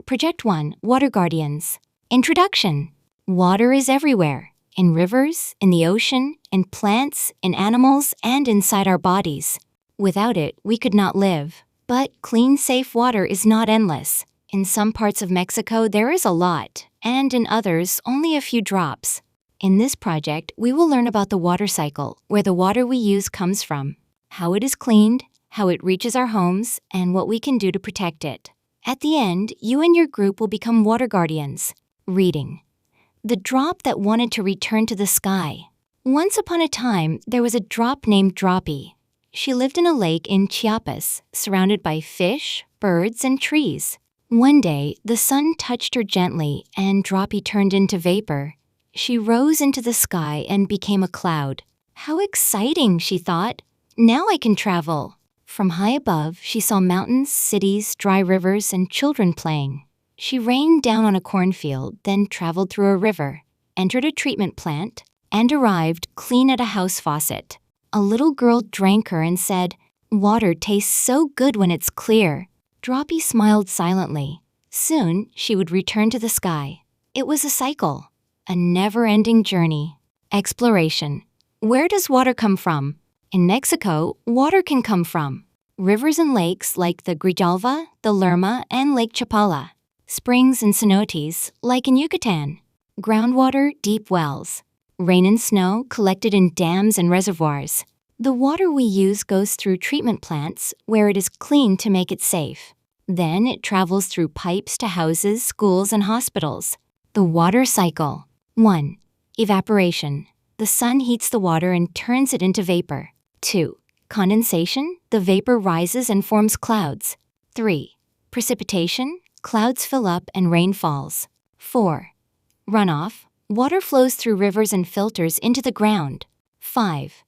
Project 1, Water Guardians. Introduction. Water is everywhere. In rivers, in the ocean, in plants, in animals, and inside our bodies. Without it, we could not live. But clean, safe water is not endless. In some parts of Mexico, there is a lot, and in others, only a few drops. In this project, we will learn about the water cycle, where the water we use comes from, how it is cleaned, how it reaches our homes, and what we can do to protect it. At the end, you and your group will become water guardians. Reading. The drop that wanted to return to the sky. Once upon a time, there was a drop named Droppy. She lived in a lake in Chiapas, surrounded by fish, birds, and trees. One day, the sun touched her gently, and Droppy turned into vapor. She rose into the sky and became a cloud. How exciting, she thought. Now I can travel. From high above, she saw mountains, cities, dry rivers, and children playing. She rained down on a cornfield, then traveled through a river, entered a treatment plant, and arrived clean at a house faucet. A little girl drank her and said, "Water tastes so good when it's clear." Droppy smiled silently. Soon, she would return to the sky. It was a cycle, a never-ending journey. Exploration. Where does water come from? In Mexico, water can come from rivers and lakes like the Grijalva, the Lerma, and Lake Chapala. Springs and cenotes, like in Yucatan. Groundwater, deep wells. Rain and snow collected in dams and reservoirs. The water we use goes through treatment plants where it is cleaned to make it safe. Then it travels through pipes to houses, schools, and hospitals. The water cycle. 1. Evaporation. The sun heats the water and turns it into vapor. 2. Condensation. The vapor rises and forms clouds. 3. Precipitation. Clouds fill up and rain falls. 4. Runoff. Water flows through rivers and filters into the ground. 5.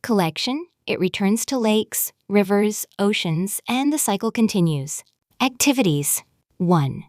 Collection. It returns to lakes, rivers, oceans, and the cycle continues. Activities. 1.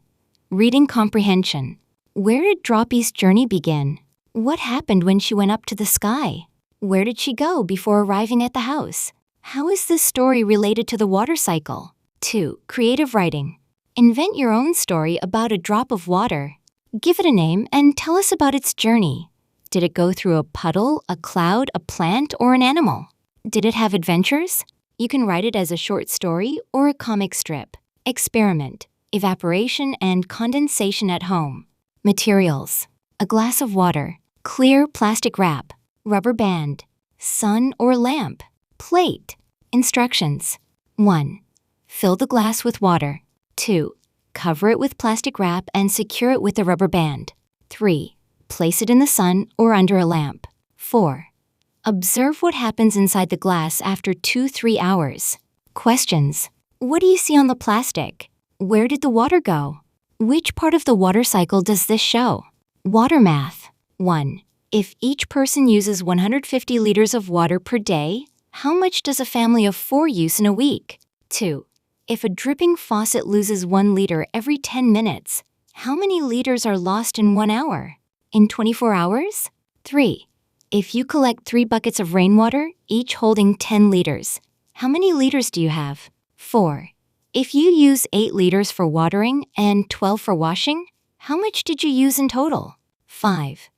Reading comprehension. Where did Droppy's journey begin? What happened when she went up to the sky? Where did she go before arriving at the house? How is this story related to the water cycle? 2. Creative writing. Invent your own story about a drop of water. Give it a name and tell us about its journey. Did it go through a puddle, a cloud, a plant, or an animal? Did it have adventures? You can write it as a short story or a comic strip. Experiment. Evaporation and condensation at home. Materials. A glass of water. Clear plastic wrap. Rubber band. Sun or lamp. Plate. Instructions. 1. Fill the glass with water. 2. Cover it with plastic wrap and secure it with a rubber band. 3. Place it in the sun or under a lamp. 4. Observe what happens inside the glass after 2-3 hours. Questions. What do you see on the plastic? Where did the water go? Which part of the water cycle does this show? Water math. 1. If each person uses 150 liters of water per day, how much does a family of 4 use in a week? 2. If a dripping faucet loses 1 liter every 10 minutes, how many liters are lost in 1 hour? In 24 hours? 3. If you collect 3 buckets of rainwater, each holding 10 liters, how many liters do you have? 4. If you use 8 liters for watering and 12 for washing, how much did you use in total? 5.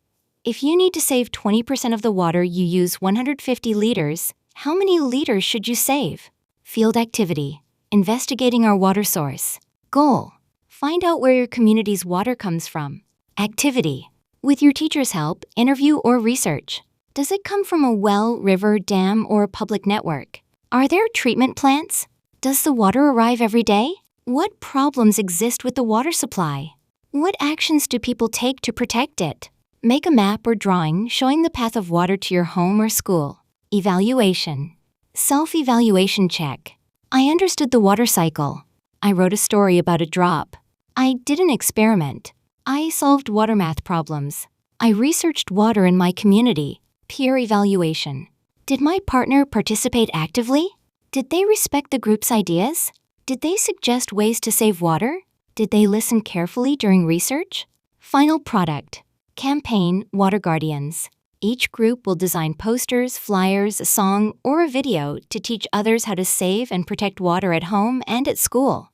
If you need to save 20% of the water you use 150 liters, how many liters should you save? Field activity. Investigating our water source. Goal. Find out where your community's water comes from. Activity. With your teacher's help, interview or research. Does it come from a well, river, dam, or a public network? Are there treatment plants? Does the water arrive every day? What problems exist with the water supply? What actions do people take to protect it? Make a map or drawing showing the path of water to your home or school. Evaluation. Self-evaluation check. I understood the water cycle. I wrote a story about a drop. I did an experiment. I solved water math problems. I researched water in my community. Peer evaluation. Did my partner participate actively? Did they respect the group's ideas? Did they suggest ways to save water? Did they listen carefully during research? Final product. Campaign Water Guardians. Each group will design posters, flyers, a song, or a video to teach others how to save and protect water at home and at school.